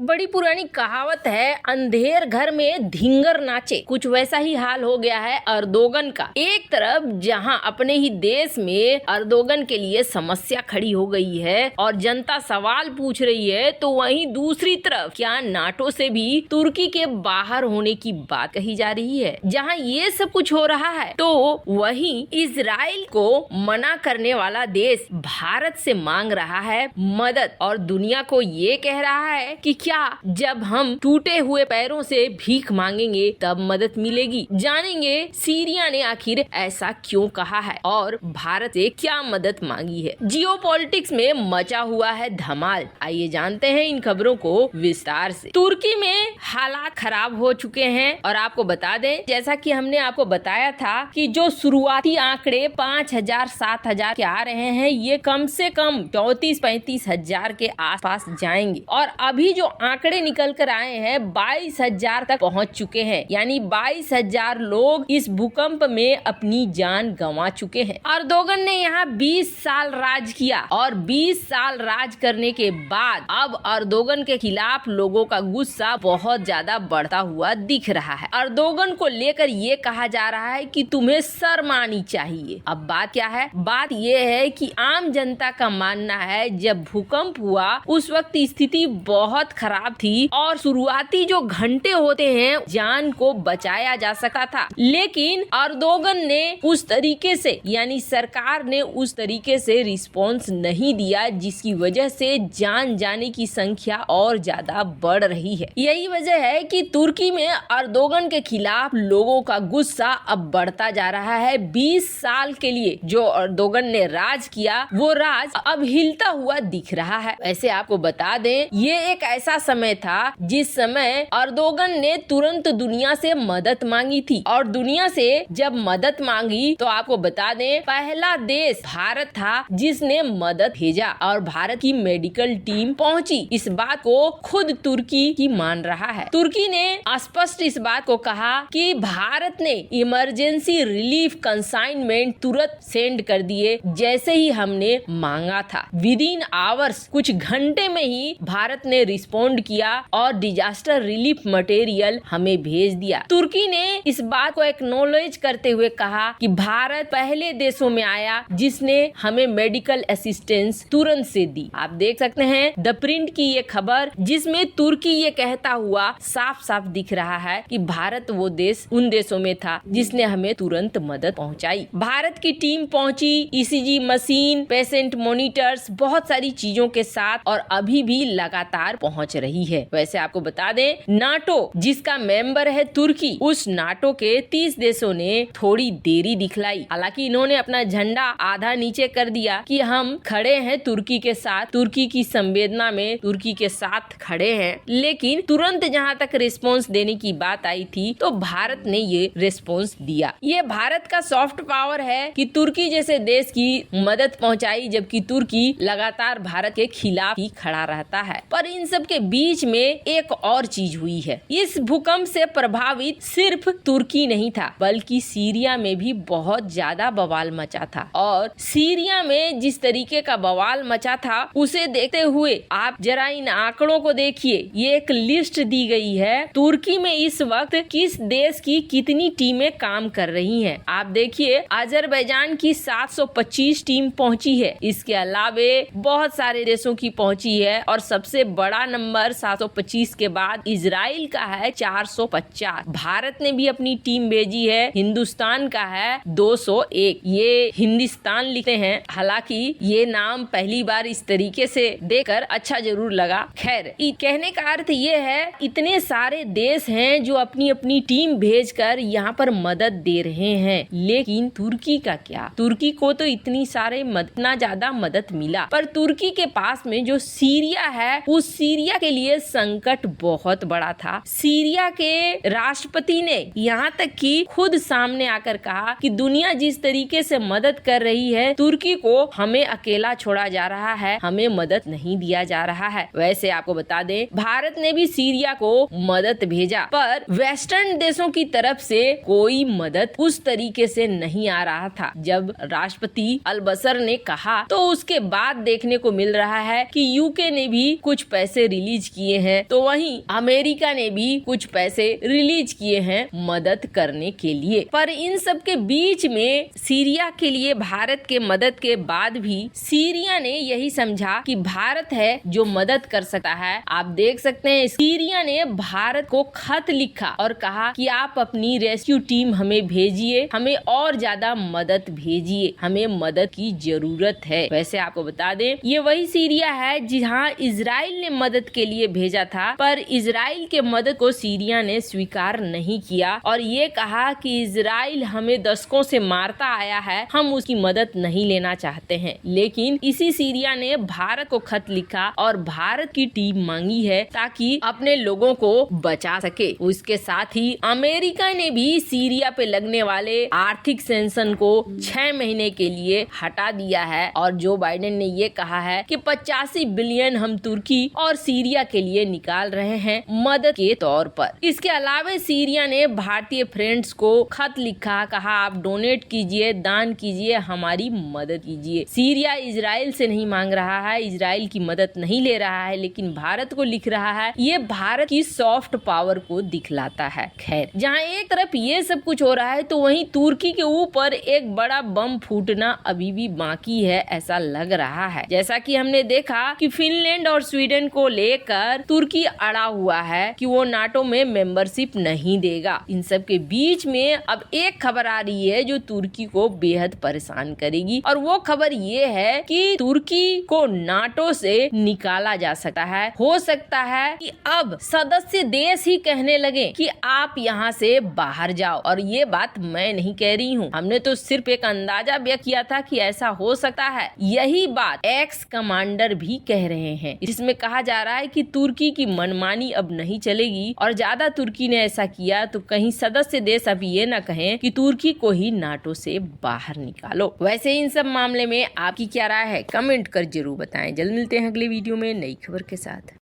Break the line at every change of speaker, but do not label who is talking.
बड़ी पुरानी कहावत है, अंधेर घर में धिंगर नाचे। कुछ वैसा ही हाल हो गया है अर्दोगन का। एक तरफ जहां अपने ही देश में अर्दोगन के लिए समस्या खड़ी हो गई है और जनता सवाल पूछ रही है, तो वहीं दूसरी तरफ क्या नाटो से भी तुर्की के बाहर होने की बात कही जा रही है। जहां ये सब कुछ हो रहा है, तो वहीं इजराइल को मना करने वाला देश भारत से मांग रहा है मदद और दुनिया को ये कह रहा है कि क्या जब हम टूटे हुए पैरों से भीख मांगेंगे तब मदद मिलेगी। जानेंगे सीरिया ने आखिर ऐसा क्यों कहा है और भारत से क्या मदद मांगी है। जियोपॉलिटिक्स में मचा हुआ है धमाल। आइए जानते हैं इन खबरों को विस्तार से। तुर्की में हालात खराब हो चुके हैं और आपको बता दें, जैसा कि हमने आपको बताया था कि जो शुरुआती आंकड़े 5,000 7,000 के आ रहे हैं, ये कम से कम 34-35 हजार के आसपास जाएंगे और अभी जो आंकड़े निकल कर आए हैं 22,000 तक पहुंच चुके हैं। यानी 22,000 लोग इस भूकंप में अपनी जान गंवा चुके हैं। अर्दोगन ने यहाँ 20 साल राज किया और 20 साल राज करने के बाद अब अर्दोगन के खिलाफ लोगों का गुस्सा बहुत ज्यादा बढ़ता हुआ दिख रहा है। अर्दोगन को लेकर ये कहा जा रहा है कि तुम्हें शर्म आनी चाहिए। अब बात क्या है? बात ये है कि आम जनता का मानना है जब भूकंप हुआ उस वक्त स्थिति बहुत खराब थी और शुरुआती जो घंटे होते हैं जान को बचाया जा सकता था, लेकिन अर्दोगन ने उस तरीके से यानी सरकार ने उस तरीके से रिस्पॉन्स नहीं दिया, जिसकी वजह से जान जाने की संख्या और ज्यादा बढ़ रही है। यही वजह है कि तुर्की में अर्दोगन के खिलाफ लोगों का गुस्सा अब बढ़ता जा रहा है। 20 साल के लिए जो अर्दोगन ने राज किया वो राज अब हिलता हुआ दिख रहा है। वैसे आपको बता दें, ये एक ऐसा समय था जिस समय अर्दोगन ने तुरंत दुनिया से मदद मांगी थी और दुनिया से जब मदद मांगी तो आपको बता दें पहला देश भारत था जिसने मदद भेजा और भारत की मेडिकल टीम पहुंची। इस बात को खुद तुर्की ही मान रहा है। तुर्की ने स्पष्ट इस बात को कहा कि भारत ने इमरजेंसी रिलीफ कंसाइनमेंट तुरंत सेंड कर दिए जैसे ही हमने मांगा था। विद इन आवर्स, कुछ घंटे में ही भारत ने रिस्पॉन्ड किया और डिजास्टर रिलीफ मटेरियल हमें भेज दिया। तुर्की ने इस बात को एक्नॉलेज करते हुए कहा कि भारत पहले देशों में आया जिसने हमें मेडिकल असिस्टेंस तुरंत से दी। आप देख सकते हैं द प्रिंट की ये खबर, जिसमें तुर्की ये कहता हुआ साफ साफ दिख रहा है कि भारत वो देश उन देशों में था जिसने हमें तुरंत मदद पहुंचाई। भारत की टीम पहुंची, ईसीजी मशीन, पेशेंट मॉनिटर्स, बहुत सारी चीजों के साथ और अभी भी लगातार पहुंच रही है। वैसे आपको बता दें, नाटो जिसका मेंबर है तुर्की, उस नाटो के 30 देशों ने थोड़ी देरी दिखलाई। हालांकि इन्होंने अपना झंडा आधा नीचे कर दिया कि हम खड़े हैं तुर्की के साथ, तुर्की की संवेदना में तुर्की के साथ खड़े हैं, लेकिन तुरंत जहां तक रिस्पॉन्स देने की बात आई थी तो भारत ने ये रिस्पॉन्स दिया। ये भारत का सॉफ्ट पावर है कि तुर्की जैसे देश की मदद पहुंचाई, जबकि तुर्की लगातार भारत के खिलाफ ही खड़ा रहता है। पर इन सब के बीच में एक और चीज हुई है। इस भूकंप से प्रभावित सिर्फ तुर्की नहीं था, बल्कि सीरिया में भी बहुत ज्यादा बवाल मचा था और सीरिया में जिस तरीके का बवाल मचा था उसे देखते हुए आप जरा इन आंकड़ों को देखिए। ये एक लिस्ट दी गई है तुर्की में इस वक्त किस देश की कितनी टीमें काम कर रही हैं। आप देखिए, अजरबैजान की 725 टीम पहुंची है। इसके अलावे बहुत सारे देशों की पहुंची है और सबसे बड़ा नंबर 725 के बाद इजराइल का है 450। भारत ने भी अपनी टीम भेजी है। हिंदुस्तान का है 201। ये हिंदुस्तान लिखते हैं, हालांकि ये नाम पहली बार इस तरीके से देखकर अच्छा जरूर लगा। खैर, कहने का अर्थ ये है इतने सारे देश हैं जो अपनी अपनी टीम भेजकर यहाँ पर मदद दे रहे हैं, लेकिन तुर्की का क्या? तुर्की को तो इतनी इतना ज्यादा मदद मिला, पर तुर्की के पास में जो सीरिया है उस सीरिया के लिए संकट बहुत बड़ा था। सीरिया के राष्ट्रपति ने यहाँ तक कि खुद सामने आकर कहा कि दुनिया जिस तरीके से मदद कर रही है, तुर्की को हमें अकेला छोड़ा जा रहा है, हमें मदद नहीं दिया जा रहा है। वैसे आपको बता दें, भारत ने भी सीरिया को मदद भेजा, पर वेस्टर्न देशों की तरफ से कोई मदद उस तरीके से नहीं आ रहा था। जब राष्ट्रपति अल बसर ने कहा तो उसके बाद देखने को मिल रहा है कि यूके ने भी कुछ पैसे रिलीज रिलीज किए हैं, तो वहीं अमेरिका ने भी कुछ पैसे रिलीज किए हैं मदद करने के लिए। पर इन सब के बीच में सीरिया के लिए भारत के मदद के बाद भी सीरिया ने यही समझा कि भारत है जो मदद कर सकता है। आप देख सकते हैं सीरिया ने भारत को खत लिखा और कहा कि आप अपनी रेस्क्यू टीम हमें भेजिए, हमें और ज्यादा मदद भेजिए, हमें मदद की जरूरत है। वैसे आपको बता दें ये वही सीरिया है जहां इजराइल ने मदद के लिए भेजा था, पर इजराइल के मदद को सीरिया ने स्वीकार नहीं किया और ये कहा कि इजराइल हमें दशकों से मारता आया है, हम उसकी मदद नहीं लेना चाहते हैं। लेकिन इसी सीरिया ने भारत को खत लिखा और भारत की टीम मांगी है ताकि अपने लोगों को बचा सके। उसके साथ ही अमेरिका ने भी सीरिया पे लगने वाले आर्थिक सैंक्शन को 6 महीने के लिए हटा दिया है और जो बाइडेन ने ये कहा है कि 85 बिलियन हम तुर्की और सीरिया के लिए निकाल रहे हैं मदद के तौर पर। इसके अलावा सीरिया ने भारतीय फ्रेंड्स को खत लिखा, कहा आप डोनेट कीजिए, दान कीजिए, हमारी मदद कीजिए। सीरिया इजराइल से नहीं मांग रहा है, इजराइल की मदद नहीं ले रहा है, लेकिन भारत को लिख रहा है। ये भारत की सॉफ्ट पावर को दिखलाता है। खैर, जहाँ एक तरफ ये सब कुछ हो रहा है तो वहीं तुर्की के ऊपर एक बड़ा बम फूटना अभी भी बाकी है, ऐसा लग रहा है। जैसा कि हमने देखा कि फिनलैंड और स्वीडन को लेकर तुर्की अड़ा हुआ है कि वो नाटो में मेंबरशिप नहीं देगा। इन सब के बीच में अब एक खबर आ रही है जो तुर्की को बेहद परेशान करेगी और वो खबर ये है कि तुर्की को नाटो से निकाला जा सकता है। हो सकता है कि अब सदस्य देश ही कहने लगे कि आप यहाँ से बाहर जाओ, और ये बात मैं नहीं कह रही हूँ, हमने तो सिर्फ एक अंदाजा व्यक्त किया था कि ऐसा हो सकता है। यही बात एक्स कमांडर भी कह रहे हैं, जिसमें कहा जा रहा है कि तुर्की की मनमानी अब नहीं चलेगी और ज्यादा तुर्की ने ऐसा किया तो कहीं सदस्य देश अब ये न कहें कि तुर्की को ही नाटो से बाहर निकालो। वैसे इन सब मामले में आपकी क्या राय है, कमेंट कर जरूर बताएं। जल्द मिलते हैं अगले वीडियो में नई खबर के साथ।